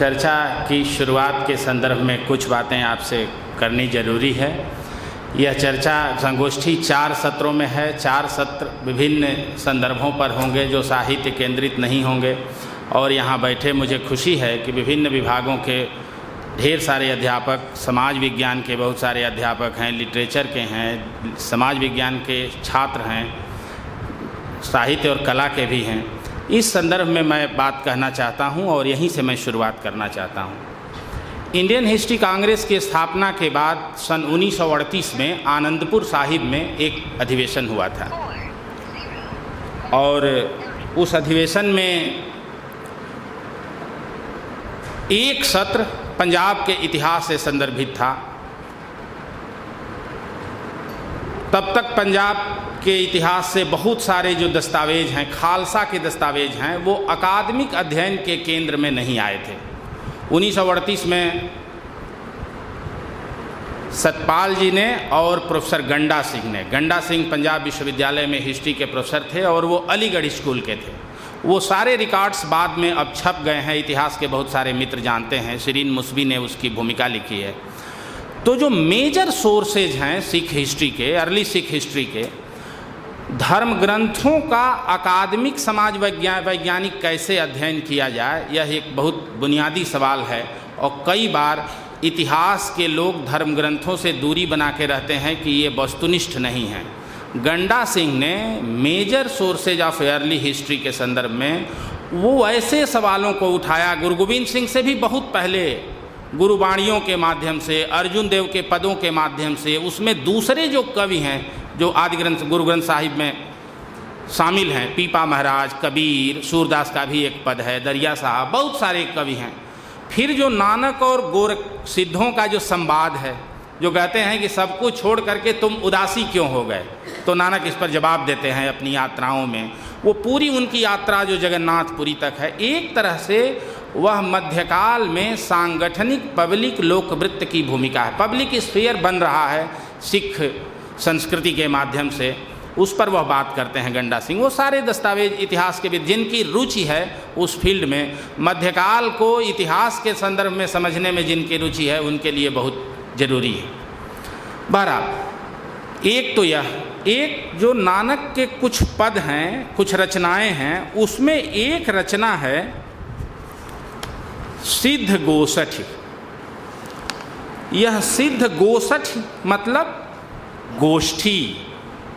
चर्चा की शुरुआत के संदर्भ में कुछ बातें आपसे करनी ज़रूरी है। यह चर्चा संगोष्ठी 4 सत्रों में है। 4 सत्र विभिन्न संदर्भों पर होंगे जो साहित्य केंद्रित नहीं होंगे। और यहाँ बैठे मुझे खुशी है कि विभिन्न विभागों के ढेर सारे अध्यापक, समाज विज्ञान के बहुत सारे अध्यापक हैं, लिटरेचर के हैं, समाज विज्ञान के छात्र हैं, साहित्य और कला के भी हैं। इस संदर्भ में मैं बात कहना चाहता हूं और यहीं से मैं शुरुआत करना चाहता हूं। इंडियन हिस्ट्री कांग्रेस की स्थापना के बाद सन 1938 में आनंदपुर साहिब में एक अधिवेशन हुआ था और उस अधिवेशन में एक सत्र पंजाब के इतिहास से संदर्भित था। तब तक पंजाब के इतिहास से बहुत सारे जो दस्तावेज हैं, खालसा के दस्तावेज हैं, वो अकादमिक अध्ययन के केंद्र में नहीं आए थे। 1938 में सतपाल जी ने और प्रोफेसर गंडा सिंह पंजाब विश्वविद्यालय में हिस्ट्री के प्रोफेसर थे और वो अलीगढ़ स्कूल के थे। वो सारे रिकॉर्ड्स बाद में अब छप गए हैं, इतिहास के बहुत सारे मित्र जानते हैं। शिरीन मुसवी ने उसकी भूमिका लिखी है। तो जो मेजर सोर्सेज हैं सिख हिस्ट्री के, अर्ली सिख हिस्ट्री के, धर्म ग्रंथों का अकादमिक समाज वैज्ञानिक कैसे अध्ययन किया जाए, यह एक बहुत बुनियादी सवाल है। और कई बार इतिहास के लोग धर्म ग्रंथों से दूरी बना के रहते हैं कि ये वस्तुनिष्ठ नहीं है। गंडा सिंह ने major sources of early history के संदर्भ में वो ऐसे सवालों को उठाया, गुरु गोविंद सिंह से भी बहुत पहले, गुरुवाणियों के माध्यम से, अर्जुन देव के पदों के माध्यम से, उसमें दूसरे जो कवि हैं जो आदि ग्रंथ गुरु ग्रंथ साहिब में शामिल हैं, पीपा महाराज, कबीर, सूरदास का भी एक पद है, दरिया साहब, बहुत सारे कवि हैं। फिर जो नानक और गोरख सिद्धों का जो संवाद है, जो कहते हैं कि सब कुछ छोड़ करके तुम उदासी क्यों हो गए, तो नानक इस पर जवाब देते हैं अपनी यात्राओं में। वो पूरी उनकी यात्रा जो जगन्नाथपुरी तक है, एक तरह से वह मध्यकाल में सांगठनिक पब्लिक लोकवृत्त की भूमिका है। पब्लिक स्फीयर बन रहा है सिख संस्कृति के माध्यम से, उस पर वह बात करते हैं गंडा सिंह। वो सारे दस्तावेज इतिहास के भी, जिनकी रुचि है उस फील्ड में, मध्यकाल को इतिहास के संदर्भ में समझने में जिनकी रुचि है, उनके लिए बहुत ज़रूरी है। बहरहाल एक तो यह, एक जो नानक के कुछ पद हैं, कुछ रचनाएं हैं, उसमें एक रचना है सिद्ध गोसठ। यह सिद्ध गोसठ मतलब गोष्ठी,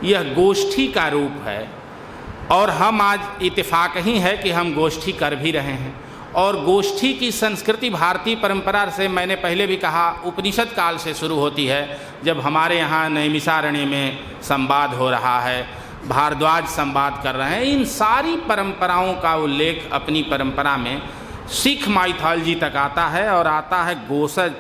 यह गोष्ठी का रूप है। और हम आज इत्तेफाक ही है कि हम गोष्ठी कर भी रहे हैं। और गोष्ठी की संस्कृति भारतीय परंपरा से, मैंने पहले भी कहा, उपनिषद काल से शुरू होती है। जब हमारे यहाँ नैमिषारण्य में संवाद हो रहा है, भारद्वाज संवाद कर रहे हैं, इन सारी परंपराओं का उल्लेख अपनी परंपरा में सिख माइथोलॉजी तक आता है। और आता है गोसठ,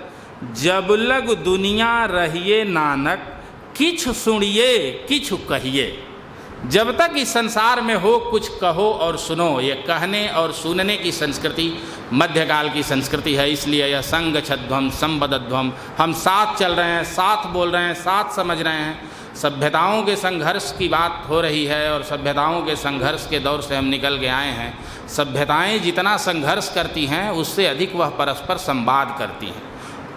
जब लग दुनिया रहिए नानक, किछ सुनिए किछु कहिए। जब तक इस संसार में हो कुछ कहो और सुनो। ये कहने और सुनने की संस्कृति मध्यकाल की संस्कृति है। इसलिए यह संगच्छध्वम संबद्धध्वम, हम साथ चल रहे हैं, साथ बोल रहे हैं, साथ समझ रहे हैं। सभ्यताओं के संघर्ष की बात हो रही है और सभ्यताओं के संघर्ष के दौर से हम निकल के आए हैं। सभ्यताएं जितना संघर्ष करती हैं, उससे अधिक वह परस्पर संवाद करती हैं,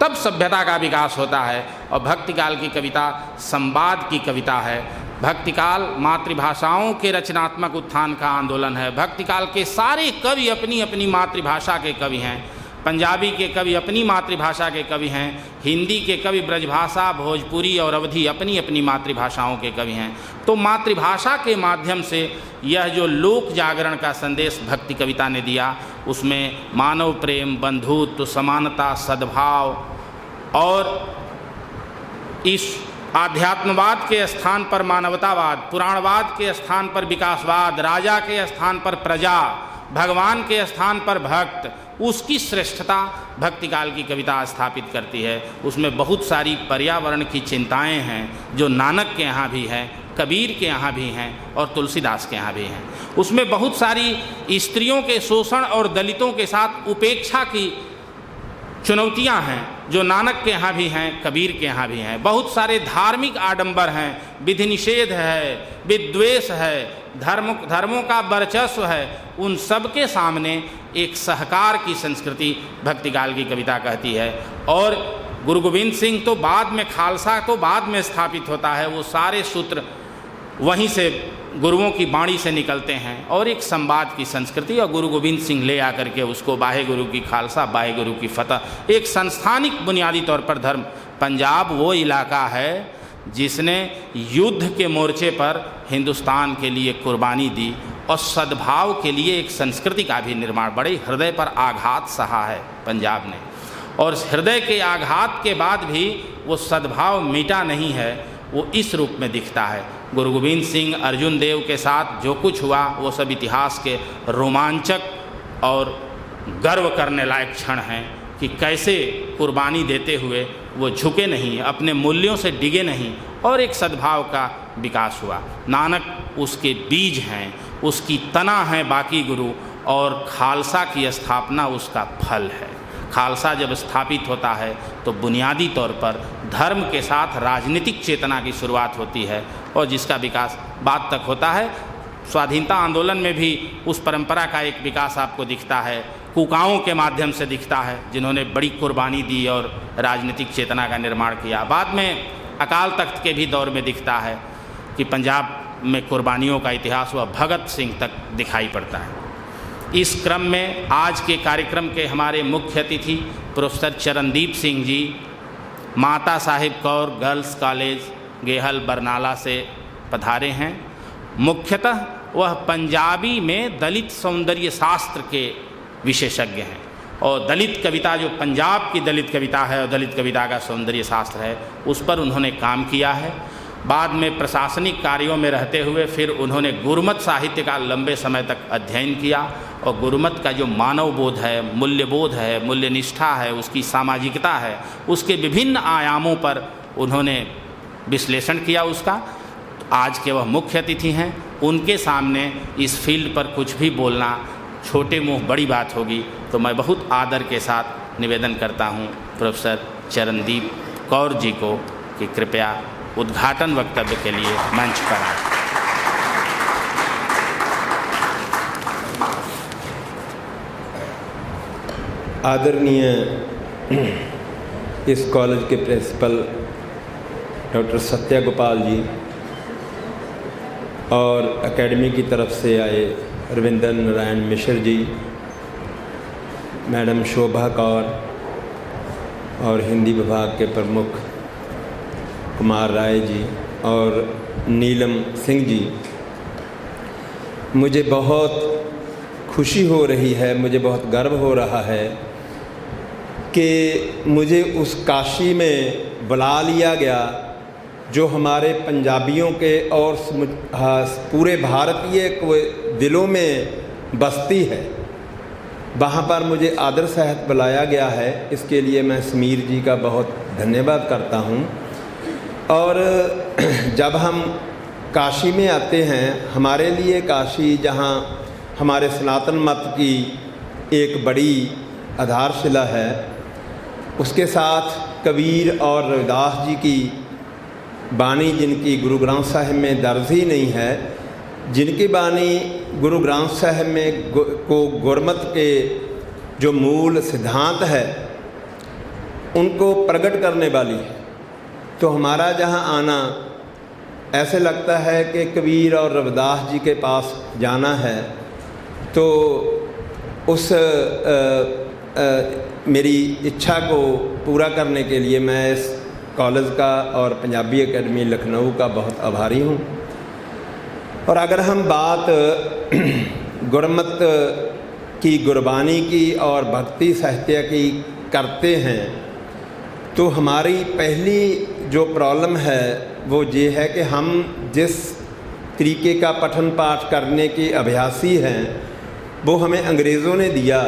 तब सभ्यता का विकास होता है। और भक्तिकाल की कविता संवाद की कविता है। भक्तिकाल मातृभाषाओं के रचनात्मक उत्थान का आंदोलन है। भक्तिकाल के सारे कवि अपनी अपनी मातृभाषा के कवि हैं। पंजाबी के कवि अपनी मातृभाषा के कवि हैं। हिंदी के कवि ब्रजभाषा, भोजपुरी और अवधी अपनी अपनी मातृभाषाओं के कवि हैं। तो मातृभाषा के माध्यम से यह जो लोक जागरण का संदेश भक्ति कविता ने दिया, उसमें मानव प्रेम, बंधुत्व, समानता, सद्भाव और इस आध्यात्मवाद के स्थान पर मानवतावाद, पुराणवाद के स्थान पर विकासवाद, राजा के स्थान पर प्रजा, भगवान के स्थान पर भक्त, उसकी श्रेष्ठता भक्तिकाल की कविता स्थापित करती है। उसमें बहुत सारी पर्यावरण की चिंताएं हैं जो नानक के यहाँ भी हैं, कबीर के यहाँ भी हैं और तुलसीदास के यहाँ भी हैं। उसमें बहुत सारी स्त्रियों के शोषण और दलितों के साथ उपेक्षा की चुनौतियाँ हैं जो नानक के यहाँ भी हैं, कबीर के यहाँ भी हैं। बहुत सारे धार्मिक आडंबर हैं, विधि निषेध है, विद्वेष है, धर्मों का वर्चस्व है। उन सब के सामने एक सहकार की संस्कृति भक्तिकाल की कविता कहती है। और गुरु गोविंद सिंह तो बाद में, खालसा तो बाद में स्थापित होता है, वो सारे सूत्र वहीं से गुरुओं की वाणी से निकलते हैं और एक संवाद की संस्कृति, और गुरु गोविंद सिंह ले आकर के उसको बाहे गुरु की खालसा, बाहे गुरु की फतह, एक संस्थानिक बुनियादी तौर पर धर्म। पंजाब वो इलाका है जिसने युद्ध के मोर्चे पर हिंदुस्तान के लिए कुर्बानी दी और सद्भाव के लिए एक संस्कृति का भी निर्माण, बड़े हृदय पर आघात सहा है पंजाब ने, और हृदय के आघात के बाद भी वो सद्भाव मिटा नहीं है, वो इस रूप में दिखता है। गुरु गोविंद सिंह, अर्जुन देव के साथ जो कुछ हुआ वो सब इतिहास के रोमांचक और गर्व करने लायक क्षण हैं कि कैसे कुर्बानी देते हुए वो झुके नहीं, अपने मूल्यों से डिगे नहीं, और एक सद्भाव का विकास हुआ। नानक उसके बीज हैं, उसकी तना है बाकी गुरु, और खालसा की स्थापना उसका फल है। खालसा जब स्थापित होता है तो बुनियादी तौर पर धर्म के साथ राजनीतिक चेतना की शुरुआत होती है, और जिसका विकास बाद तक होता है। स्वाधीनता आंदोलन में भी उस परंपरा का एक विकास आपको दिखता है, कुकाओं के माध्यम से दिखता है, जिन्होंने बड़ी कुर्बानी दी और राजनीतिक चेतना का निर्माण किया। बाद में अकाल तख्त के भी दौर में दिखता है कि पंजाब में कुर्बानियों का इतिहास हुआ, भगत सिंह तक दिखाई पड़ता है। इस क्रम में आज के कार्यक्रम के हमारे मुख्य अतिथि प्रोफेसर चरणदीप सिंह जी माता साहिब कौर गर्ल्स कॉलेज गेहल बरनाला से पधारे हैं। मुख्यतः वह पंजाबी में दलित सौंदर्य शास्त्र के विशेषज्ञ हैं, और दलित कविता, जो पंजाब की दलित कविता है और दलित कविता का सौंदर्य शास्त्र है, उस पर उन्होंने काम किया है। बाद में प्रशासनिक कार्यों में रहते हुए फिर उन्होंने गुरुमत साहित्य का लंबे समय तक अध्ययन किया, और गुरुमत का जो मानव बोध है, मूल्यबोध है, मूल्य निष्ठा है, उसकी सामाजिकता है, उसके विभिन्न आयामों पर उन्होंने विश्लेषण किया उसका। तो आज के वह मुख्य अतिथि हैं, उनके सामने इस फील्ड पर कुछ भी बोलना छोटे मुँह बड़ी बात होगी, तो मैं बहुत आदर के साथ निवेदन करता हूँ प्रोफेसर चरणदीप कौर जी को कि कृपया उद्घाटन वक्तव्य के लिए मंच पर आए। आदरणीय इस कॉलेज के प्रिंसिपल डॉक्टर सत्या गोपाल जी और एकेडमी की तरफ से आए रविंद्र नारायण मिश्र जी, मैडम शोभा कौर और हिंदी विभाग के प्रमुख कुमार राय जी और नीलम सिंह जी, मुझे बहुत खुशी हो रही है, मुझे बहुत गर्व हो रहा है कि मुझे उस काशी में बुला लिया गया जो हमारे पंजाबियों के और पूरे भारतीय दिलों में बसती है। वहाँ पर मुझे आदर सहित बुलाया गया है, इसके लिए मैं समीर जी का बहुत धन्यवाद करता हूँ। और जब हम काशी में आते हैं, हमारे लिए काशी जहाँ हमारे सनातन मत की एक बड़ी आधारशिला है, उसके साथ कबीर और रविदास जी की बानी, जिनकी गुरु ग्रंथ साहिब में दर्ज ही नहीं है, जिनकी बानी गुरु ग्रंथ साहिब में को गुरमत के जो मूल सिद्धांत है उनको प्रकट करने वाली है। तो हमारा जहाँ आना ऐसे लगता है कि कबीर और रविदास जी के पास जाना है। तो उस मेरी इच्छा को पूरा करने के लिए मैं इस कॉलेज का और पंजाबी एकेडमी लखनऊ का बहुत आभारी हूँ। और अगर हम बात गुरमत की, गुरबानी की और भक्ति साहित्य की करते हैं, तो हमारी पहली जो प्रॉब्लम है वो ये है कि हम जिस तरीके का पठन पाठ करने के अभ्यासी हैं वो हमें अंग्रेज़ों ने दिया,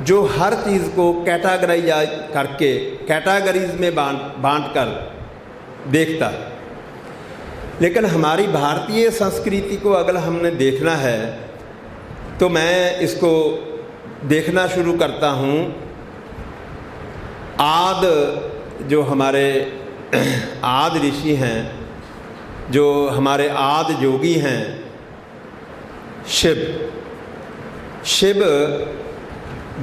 जो हर चीज़ को कैटेगराइज करके कैटेगरीज में बांट कर देखता। लेकिन हमारी भारतीय संस्कृति को अगर हमने देखना है तो मैं इसको देखना शुरू करता हूँ जो हमारे आदि ऋषि हैं, जो हमारे आदि योगी हैं, शिव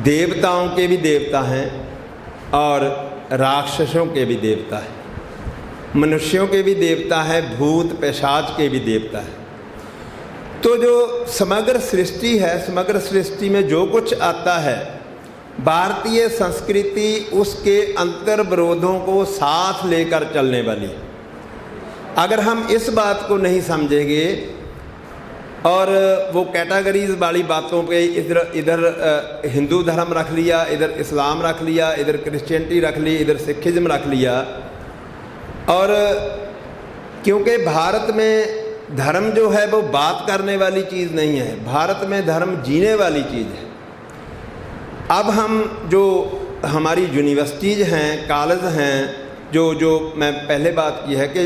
देवताओं के भी देवता हैं और राक्षसों के भी देवता हैं, मनुष्यों के भी देवता है, भूत पिशाच के भी देवता है। तो जो समग्र सृष्टि है, समग्र सृष्टि में जो कुछ आता है, भारतीय संस्कृति उसके अंतर विरोधों को साथ लेकर चलने वाली है। अगर हम इस बात को नहीं समझेंगे और वो कैटेगरीज वाली बातों पे इधर हिंदू धर्म रख लिया, इधर इस्लाम रख लिया, इधर क्रिश्चियनिटी रख ली, इधर सिखिज्म रख लिया, और क्योंकि भारत में धर्म जो है वो बात करने वाली चीज़ नहीं है, भारत में धर्म जीने वाली चीज़ है। अब हम जो हमारी यूनिवर्सिटीज़ हैं, कॉलेज हैं, जो मैं पहले बात की है कि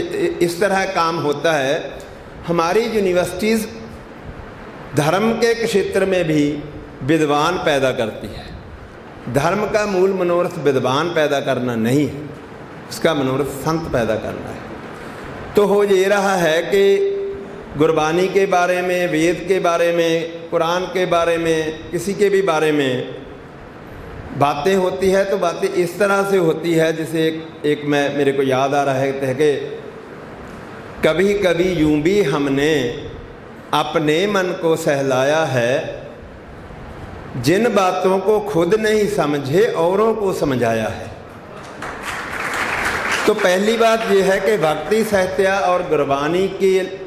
इस तरह काम होता है, हमारी यूनिवर्सिटीज़ धर्म के क्षेत्र में भी विद्वान पैदा करती है। धर्म का मूल मनोरथ विद्वान पैदा करना नहीं है, उसका मनोरथ संत पैदा करना है। तो हो ये रहा है कि गुरबानी के बारे में, वेद के बारे में, कुरान के बारे में, किसी के भी बारे में बातें होती है तो बातें इस तरह से होती है, जैसे एक मेरे को याद आ रहा है कि कभी कभी यूं भी हमने अपने मन को सहलाया है, जिन बातों को खुद नहीं समझे औरों को समझाया है। तो पहली बात यह है कि भक्ति साहित्य और गुरबानी के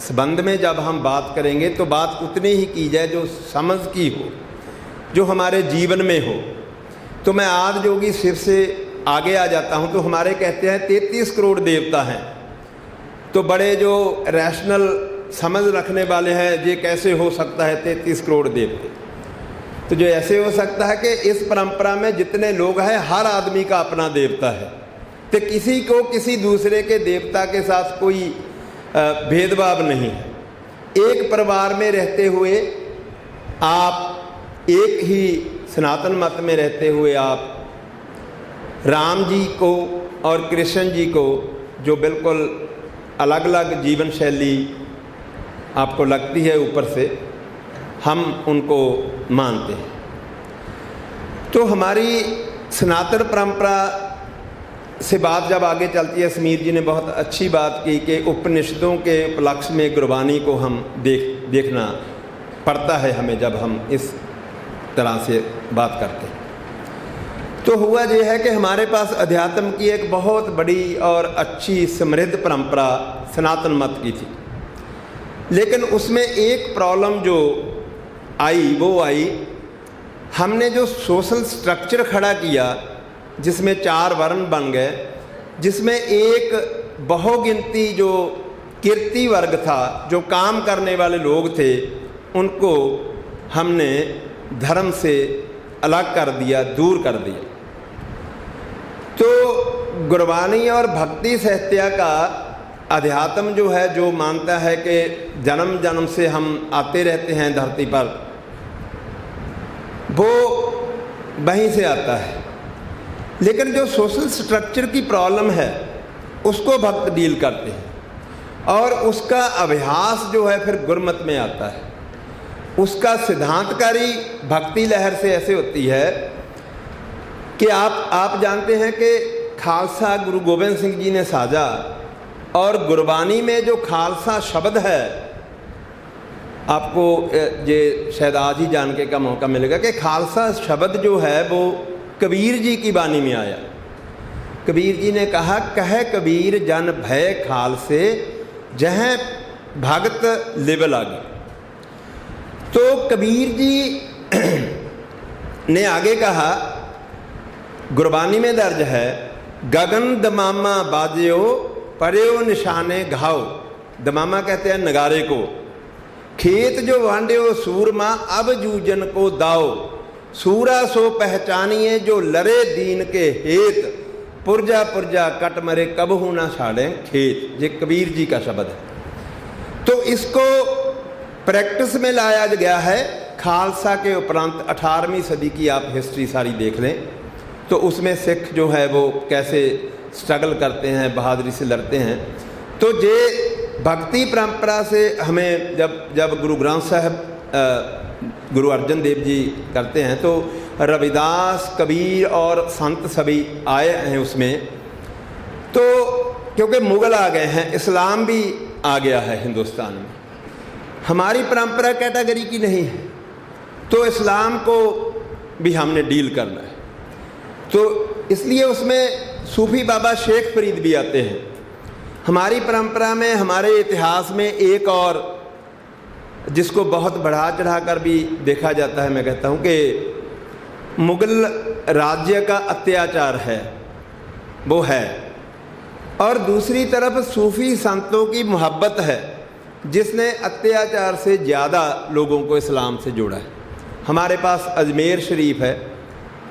संबंध में जब हम बात करेंगे तो बात उतनी ही की जाए जो समझ की हो, जो हमारे जीवन में हो। तो मैं आदि योगी शिव से आगे आ जाता हूँ। तो हमारे कहते हैं 33 करोड़ देवता हैं, तो बड़े जो रैशनल समझ रखने वाले हैं, ये कैसे हो सकता है 33 करोड़ देवते? तो जो ऐसे हो सकता है कि इस परंपरा में जितने लोग हैं हर आदमी का अपना देवता है, तो किसी को किसी दूसरे के देवता के साथ कोई भेदभाव नहीं है। एक परिवार में रहते हुए आप, एक ही सनातन मत में रहते हुए आप राम जी को और कृष्ण जी को, जो बिल्कुल अलग अलग जीवन शैली आपको लगती है ऊपर से, हम उनको मानते हैं। तो हमारी सनातन परंपरा से बात जब आगे चलती है, समीर जी ने बहुत अच्छी बात की कि उपनिषदों के उपलक्ष्य में गुरबानी को हम देखना पड़ता है हमें, जब हम इस तरह से बात करते हैं। तो हुआ ये है कि हमारे पास अध्यात्म की एक बहुत बड़ी और अच्छी समृद्ध परंपरा सनातन मत की थी, लेकिन उसमें एक प्रॉब्लम जो आई वो आई, हमने जो सोशल स्ट्रक्चर खड़ा किया जिसमें 4 वर्ण बन गए, जिसमें एक बहुगिनती जो कीर्ति वर्ग था, जो काम करने वाले लोग थे, उनको हमने धर्म से अलग कर दिया, दूर कर दिया। तो गुरबानी और भक्ति साहित्य का अध्यात्म जो है, जो मानता है कि जन्म जन्म से हम आते रहते हैं धरती पर, वो वहीं से आता है। लेकिन जो सोशल स्ट्रक्चर की प्रॉब्लम है उसको भक्त डील करते हैं, और उसका अभ्यास जो है फिर गुरमत में आता है। उसका सिद्धांतकारी भक्ति लहर से ऐसे होती है कि आप जानते हैं कि खालसा गुरु गोबिंद सिंह जी ने साजा, और गुरबानी में जो खालसा शब्द है, आपको ये शायद आज ही जानने का मौका मिलेगा कि खालसा शब्द जो है वो कबीर जी की बानी में आया। कबीर जी ने कहा, कह कबीर जन भय खालसे जह भगत लिव लागे। तो कबीर जी ने आगे कहा, गुरबानी में दर्ज है, गगन दमामा बाजयो पर्यो निशाने घाव। दमामा कहते हैं नगारे को। खेत जो वांड्यो सूरमा अब जूजन को दाओ, सूरा सो पहचानिए जो लरे दीन के हेत, पुरजा पुरजा कट मरे कबहू ना छाड़े खेत। ये कबीर जी का शब्द है। तो इसको प्रैक्टिस में लाया गया है खालसा के उपरांत। 18वीं सदी की आप हिस्ट्री सारी देख लें तो उसमें सिख जो है वो कैसे स्ट्रगल करते हैं, बहादुरी से लड़ते हैं। तो ये भक्ति परंपरा से हमें जब गुरु ग्रंथ साहब गुरु अर्जन देव जी करते हैं तो रविदास, कबीर और संत सभी आए हैं उसमें। तो क्योंकि मुग़ल आ गए हैं, इस्लाम भी आ गया है हिंदुस्तान में, हमारी परंपरा कैटेगरी की नहीं है, तो इस्लाम को भी हमने डील करना है। तो इसलिए उसमें सूफ़ी बाबा शेख फरीद भी आते हैं। हमारी परंपरा में, हमारे इतिहास में एक और जिसको बहुत बढ़ा चढ़ा कर भी देखा जाता है, मैं कहता हूँ कि मुग़ल राज्य का अत्याचार है, वो है, और दूसरी तरफ सूफ़ी संतों की मोहब्बत है जिसने अत्याचार से ज़्यादा लोगों को इस्लाम से जोड़ा है। हमारे पास अजमेर शरीफ है,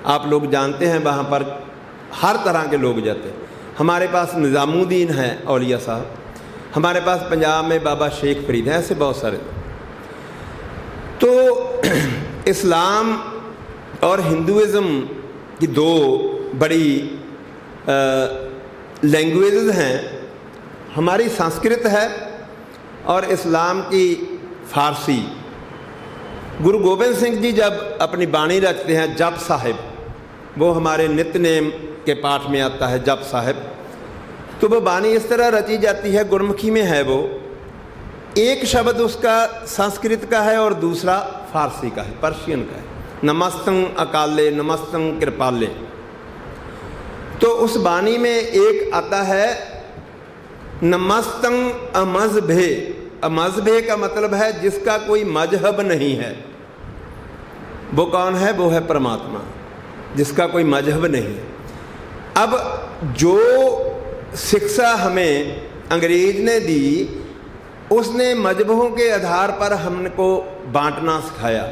आप लोग जानते हैं, वहाँ पर हर तरह के लोग जाते हैं। हमारे पास निज़ामुद्दीन है औलिया साहब, हमारे पास पंजाब में बाबा शेख फरीद हैं, ऐसे बहुत सारे। तो इस्लाम और हिंदुइज़्म की दो बड़ी लैंग्वेजेस हैं। हमारी संस्कृत है और इस्लाम की फ़ारसी। गुरु गोबिंद सिंह जी जब अपनी बाणी रखते हैं जप साहिब, वो हमारे नित्य नेम के पाठ में आता है जप साहिब, तो वो बाणी इस तरह रची जाती है, गुरमुखी में है, वो एक शब्द उसका संस्कृत का है और दूसरा फारसी का है, पर्शियन का है। नमस्तं अकाले नमस्तं कृपाले। तो उस बाणी में एक आता है नमस्तं अमज़भे। अमज़भे का मतलब है जिसका कोई मजहब नहीं है। वो कौन है? वो है परमात्मा, जिसका कोई मजहब नहीं है। अब जो शिक्षा हमें अंग्रेज ने दी, उसने मजहबों के आधार पर हमको बांटना सिखाया।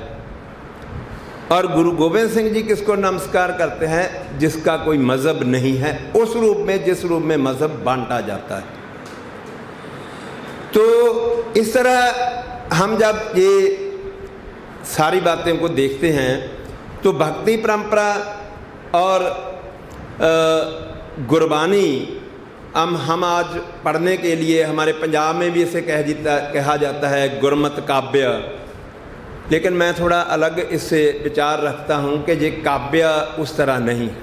और गुरु गोबिंद सिंह जी किसको नमस्कार करते हैं? जिसका कोई मजहब नहीं है, उस रूप में जिस रूप में मजहब बांटा जाता है। तो इस तरह हम जब ये सारी बातें को देखते हैं तो भक्ति परंपरा और गुरबानी हम आज पढ़ने के लिए, हमारे पंजाब में भी इसे कहा जाता है गुरमत काव्य, लेकिन मैं थोड़ा अलग इससे विचार रखता हूँ कि ये काव्य उस तरह नहीं है।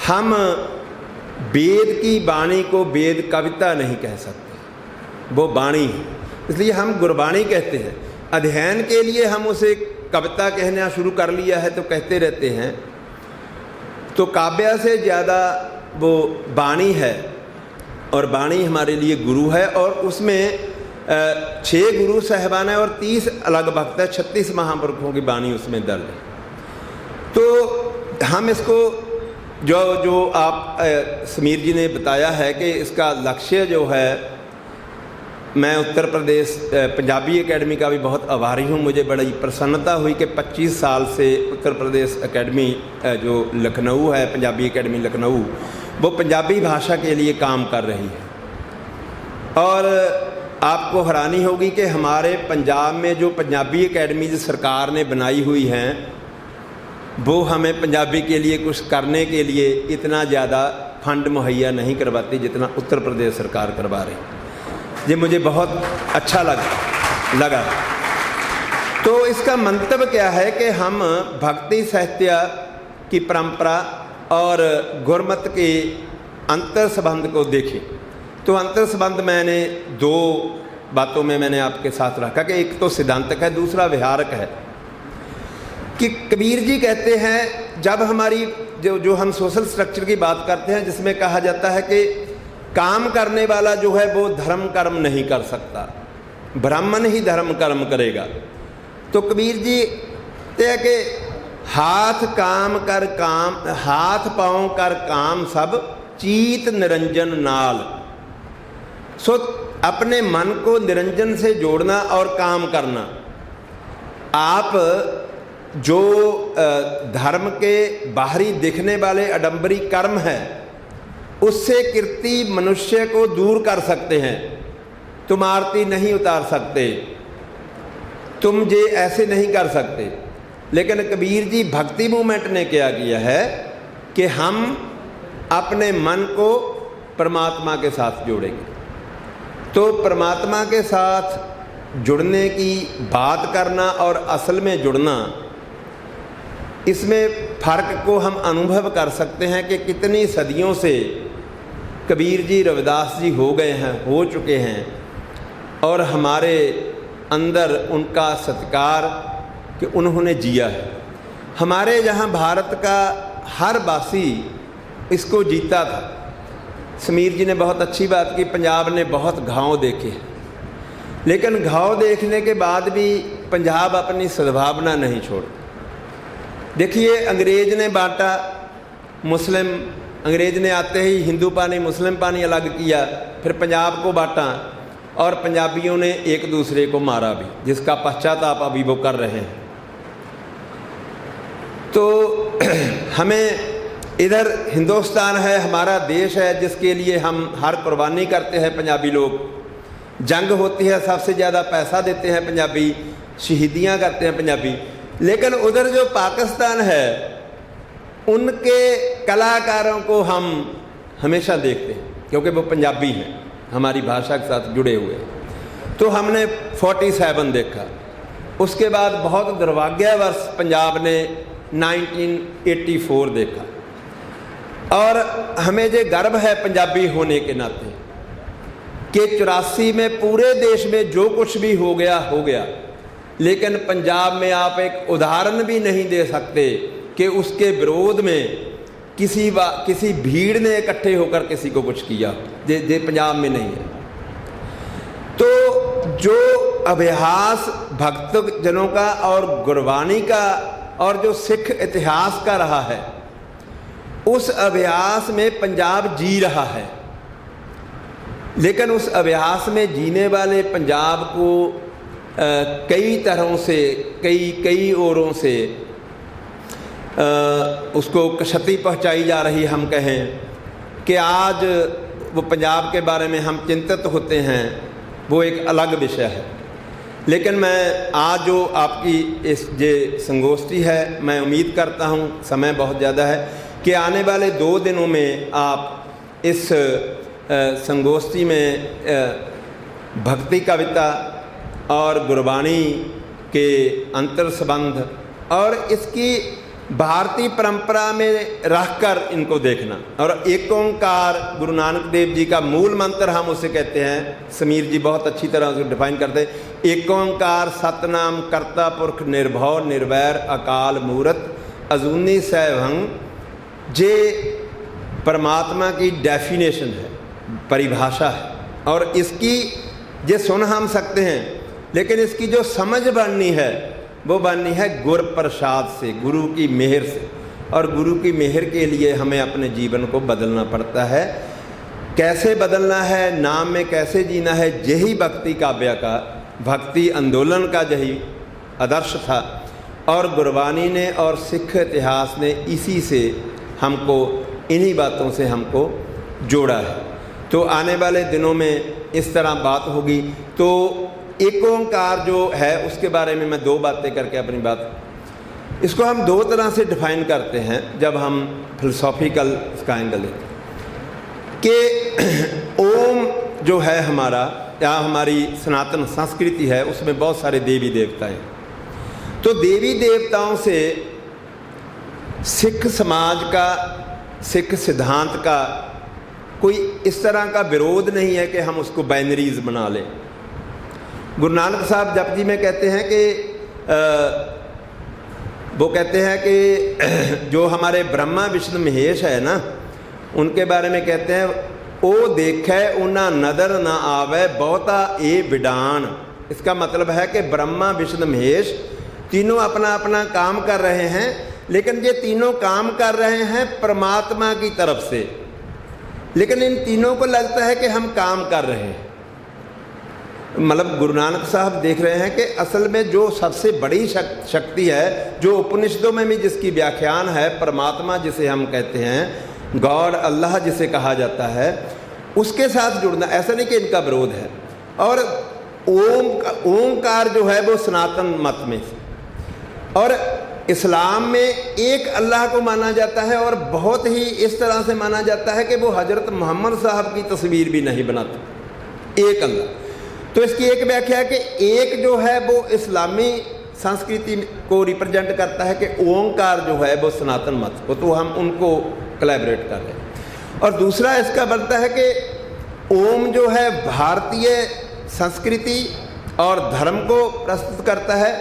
हम वेद की वाणी को वेद कविता नहीं कह सकते, वो वाणी है, इसलिए हम गुरबाणी कहते हैं। अध्ययन के लिए हम उसे कविता कहना शुरू कर लिया है तो कहते रहते हैं, तो काव्य से ज़्यादा वो वाणी है, और वाणी हमारे लिए गुरु है। और उसमें 6 गुरु साहिबान है और 30 अलग भक्त है, 36 महापुरुषों की वाणी उसमें दर्ज है। तो हम इसको जो आप समीर जी ने बताया है कि इसका लक्ष्य जो है, मैं उत्तर प्रदेश पंजाबी एकेडमी का भी बहुत आभारी हूँ। मुझे बड़ी प्रसन्नता हुई कि 25 साल से उत्तर प्रदेश एकेडमी जो लखनऊ है, पंजाबी एकेडमी लखनऊ, वो पंजाबी भाषा के लिए काम कर रही है। और आपको हैरानी होगी कि हमारे पंजाब में जो पंजाबी एकेडमी सरकार ने बनाई हुई हैं, वो हमें पंजाबी के लिए कुछ करने के लिए इतना ज़्यादा फंड मुहैया नहीं करवाती जितना उत्तर प्रदेश सरकार करवा रही। ये मुझे बहुत अच्छा लगा। तो इसका मंतव्य क्या है कि हम भक्ति साहित्य की परंपरा और गुरमत के अंतर संबंध को देखें। तो अंतर संबंध मैंने 2 बातों में मैंने आपके साथ रखा कि एक तो सिद्धांतक है, दूसरा विहारक है। कि कबीर जी कहते हैं, जब हमारी जो हम सोशल स्ट्रक्चर की बात करते हैं, जिसमें कहा जाता है कि काम करने वाला जो है वो धर्म कर्म नहीं कर सकता, ब्राह्मण ही धर्म कर्म करेगा। तो कबीर जी कहते हैं कि हाथ काम कर काम, हाथ पाँव कर काम सब, चीत निरंजन नाल। सो अपने मन को निरंजन से जोड़ना और काम करना। आप जो धर्म के बाहरी दिखने वाले आडंबरी कर्म है, उससे कीर्ति मनुष्य को दूर कर सकते हैं। तुम आरती नहीं उतार सकते, तुम ये ऐसे नहीं कर सकते। लेकिन कबीर जी भक्ति मूवमेंट ने क्या किया है कि हम अपने मन को परमात्मा के साथ जोड़ेंगे। तो परमात्मा के साथ जुड़ने की बात करना और असल में जुड़ना, इसमें फ़र्क को हम अनुभव कर सकते हैं कि कितनी सदियों से कबीर जी, रविदास जी हो गए हैं, हो चुके हैं, और हमारे अंदर उनका सत्कार कि उन्होंने जिया है। हमारे यहाँ भारत का हर वासी इसको जीता था। समीर जी ने बहुत अच्छी बात की, पंजाब ने बहुत घाव देखे हैं, लेकिन घाव देखने के बाद भी पंजाब अपनी सद्भावना नहीं छोड़। देखिए, अंग्रेज़ ने बांटा, मुस्लिम, अंग्रेज़ ने आते ही हिंदू पानी मुस्लिम पानी अलग किया, फिर पंजाब को बांटा और पंजाबियों ने एक दूसरे को मारा भी, जिसका पश्चाताप अभी वो कर रहे हैं। तो हमें इधर हिंदुस्तान है, हमारा देश है, जिसके लिए हम हर कुर्बानी करते हैं पंजाबी लोग। जंग होती है, सबसे ज़्यादा पैसा देते हैं पंजाबी, शहीदियाँ करते हैं पंजाबी। लेकिन उधर जो पाकिस्तान है, उनके कलाकारों को हम हमेशा देखते हैं, क्योंकि वो पंजाबी हैं, हमारी भाषा के साथ जुड़े हुए हैं। तो हमने 47 देखा, उसके बाद बहुत दुर्भाग्यवश पंजाब ने 1984 देखा। और हमें जो गर्व है पंजाबी होने के नाते कि 84 में पूरे देश में जो कुछ भी हो गया हो गया, लेकिन पंजाब में आप एक उदाहरण भी नहीं दे सकते कि उसके विरोध में किसी भीड़ ने इकट्ठे होकर किसी को कुछ किया, जे पंजाब में नहीं है। तो जो अभ्यास भक्त जनों का और गुरबानी का और जो सिख इतिहास का रहा है, उस अभ्यास में पंजाब जी रहा है। लेकिन उस अभ्यास में जीने वाले पंजाब को कई तरहों से, कई ओरों से उसको क्षति पहुंचाई जा रही। हम कहें कि आज वो पंजाब के बारे में हम चिंतित होते हैं, वो एक अलग विषय है। लेकिन मैं आज जो आपकी इस जे संगोष्ठी है, मैं उम्मीद करता हूँ, समय बहुत ज़्यादा है, कि आने वाले 2 दिनों में आप इस संगोष्ठी में भक्ति कविता और गुरबानी के अंतर संबंध और इसकी भारतीय परंपरा में रहकर इनको देखना। और एक ओंकार गुरु नानक देव जी का मूल मंत्र हम उसे कहते हैं, समीर जी बहुत अच्छी तरह से डिफाइन करते हैं। एक ओंकार सतनाम कर्ता पुरख निर्भव निर्वैर अकाल मूरत अजूनी सैभंग, जे परमात्मा की डेफिनेशन है, परिभाषा है। और इसकी जे सुन हम सकते हैं, लेकिन इसकी जो समझ बननी है वो बननी है गुर प्रसाद से, गुरु की मेहर से। और गुरु की मेहर के लिए हमें अपने जीवन को बदलना पड़ता है। कैसे बदलना है, नाम में कैसे जीना है, यही भक्ति काव्य का, भक्ति आंदोलन का यही आदर्श था। और गुरबानी ने और सिख इतिहास ने इसी से हमको, इन्हीं बातों से हमको जोड़ा है। तो आने वाले दिनों में इस तरह बात होगी। तो एक ओंकार जो है उसके बारे में मैं 2 बातें करके अपनी बात, इसको हम 2 तरह से डिफाइन करते हैं जब हम फिलोसॉफिकल इसका एंगल लेते हैं कि ओम जो है हमारा, या हमारी सनातन संस्कृति है, उसमें बहुत सारे देवी देवता हैं। तो देवी देवताओं से सिख समाज का, सिख सिद्धांत का कोई इस तरह का विरोध नहीं है कि हम उसको बाइनरीज बना लें। गुरु नानक साहब जपजी में कहते हैं कि वो कहते हैं कि जो हमारे ब्रह्मा विष्णु महेश है ना, उनके बारे में कहते हैं, ओ देखे उना नदर ना आवे बहुता ए विडान। इसका मतलब है कि ब्रह्मा विष्णु महेश तीनों अपना अपना काम कर रहे हैं, लेकिन ये तीनों काम कर रहे हैं परमात्मा की तरफ से। लेकिन इन तीनों को लगता है कि हम काम कर रहे हैं। मतलब गुरु नानक साहब देख रहे हैं कि असल में जो सबसे बड़ी शक्ति है, जो उपनिषदों में भी जिसकी व्याख्यान है, परमात्मा जिसे हम कहते हैं, गॉड, अल्लाह जिसे कहा जाता है, उसके साथ जुड़ना। ऐसा नहीं कि इनका विरोध है। और ओमकार जो है वो सनातन मत में, और इस्लाम में एक अल्लाह को माना जाता है और बहुत ही इस तरह से माना जाता है कि वो हज़रत मोहम्मद साहब की तस्वीर भी नहीं बनाते, एक अल्लाह। तो इसकी एक व्याख्या है कि एक जो है वो इस्लामी संस्कृति को रिप्रेजेंट करता है कि ओंकार जो है वो सनातन मत को, तो हम उनको कोलैबोरेट कर रहे हैं। और दूसरा इसका बनता है कि ओम जो है भारतीय संस्कृति और धर्म को प्रस्तुत करता है,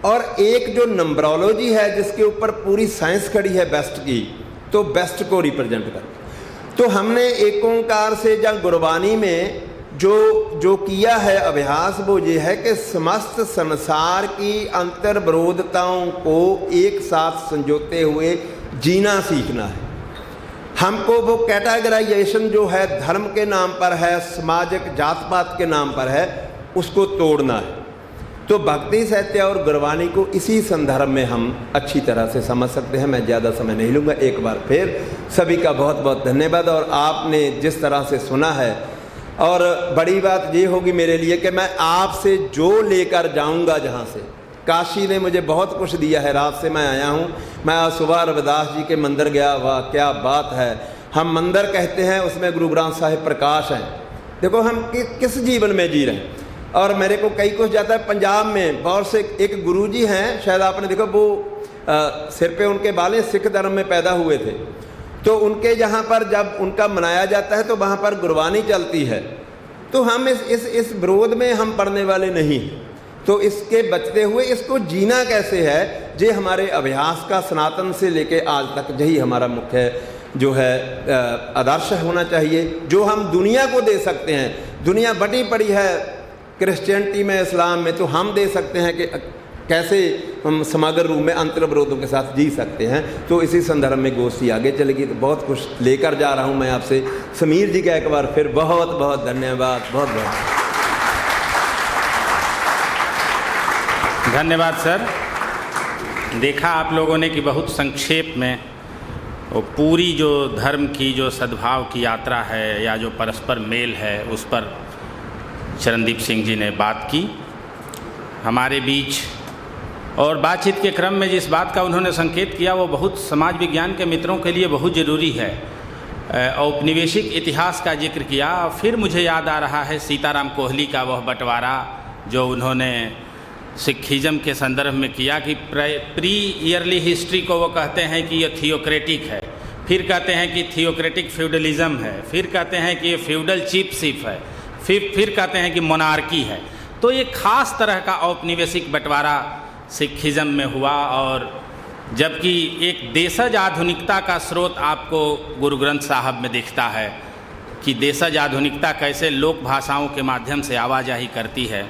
और एक जो नंबरोलॉजी है जिसके ऊपर पूरी साइंस खड़ी है वेस्ट की, तो वेस्ट को रिप्रेजेंट करता है। तो हमने एक ओंकार से या गुरबानी में जो किया है अभ्यास वो ये है कि समस्त संसार की अंतर विरोधताओं को एक साथ संजोते हुए जीना सीखना है। हमको वो कैटेगराइजेशन जो है धर्म के नाम पर है, सामाजिक जात पात के नाम पर है, उसको तोड़ना है। तो भक्ति साहित्य और गुरबानी को इसी संदर्भ में हम अच्छी तरह से समझ सकते हैं। मैं ज़्यादा समय नहीं लूँगा। एक बार फिर सभी का बहुत बहुत धन्यवाद। और आपने जिस तरह से सुना है, और बड़ी बात ये होगी मेरे लिए कि मैं आपसे जो लेकर जाऊंगा, जहाँ से काशी ने मुझे बहुत कुछ दिया है। रात से मैं आया हूँ, मैं आज सुबह रविदास जी के मंदिर गया। वाह क्या बात है! हम मंदिर कहते हैं, उसमें गुरु ग्रंथ साहिब प्रकाश हैं। देखो हम किस जीवन में जी रहे हैं। और मेरे को कई कुछ जाता है पंजाब में, बहुत से एक गुरुजी हैं, शायद आपने देखो वो सिर पे उनके बाल सिख धर्म में पैदा हुए थे। तो उनके यहाँ पर जब उनका मनाया जाता है तो वहाँ पर गुरबानी चलती है। तो हम इस विरोध में हम पढ़ने वाले नहीं हैं। तो इसके बचते हुए इसको जीना कैसे है, ये हमारे अभ्यास का सनातन से लेके आज तक यही हमारा मुख्य जो है आदर्श होना चाहिए, जो हम दुनिया को दे सकते हैं। दुनिया बटी पड़ी है क्रिश्चियनिटी में, इस्लाम में, तो हम दे सकते हैं कि कैसे हम समग्र रूप में अंतर विरोधों के साथ जी सकते हैं। तो इसी संदर्भ में गोष्ठी आगे चलेगी। तो बहुत कुछ लेकर जा रहा हूं मैं आपसे। समीर जी का एक बार फिर बहुत बहुत धन्यवाद। बहुत बहुत धन्यवाद सर। देखा आप लोगों ने कि बहुत संक्षेप में वो पूरी जो धर्म की जो सद्भाव की यात्रा है या जो परस्पर मेल है उस पर चरणदीप सिंह जी ने बात की हमारे बीच। और बातचीत के क्रम में जिस बात का उन्होंने संकेत किया वो बहुत समाज विज्ञान के मित्रों के लिए बहुत ज़रूरी है। औपनिवेशिक इतिहास का जिक्र किया। फिर मुझे याद आ रहा है सीताराम कोहली का वह बंटवारा जो उन्होंने सिखिज़म के संदर्भ में किया कि प्री ईयरली हिस्ट्री को वो कहते हैं कि ये थियोक्रेटिक है, फिर कहते हैं कि थियोक्रेटिक फ्यूडलिज़म है, फिर कहते हैं कि ये फ्यूडल चीफशिप है, फिर कहते हैं कि मोनार्की है। तो ये खास तरह का औपनिवेशिक बंटवारा सिखिज़म में हुआ। और जबकि एक देशज आधुनिकता का स्रोत आपको गुरु ग्रंथ साहब में दिखता है कि देशज आधुनिकता कैसे लोक भाषाओं के माध्यम से आवाजाही करती है।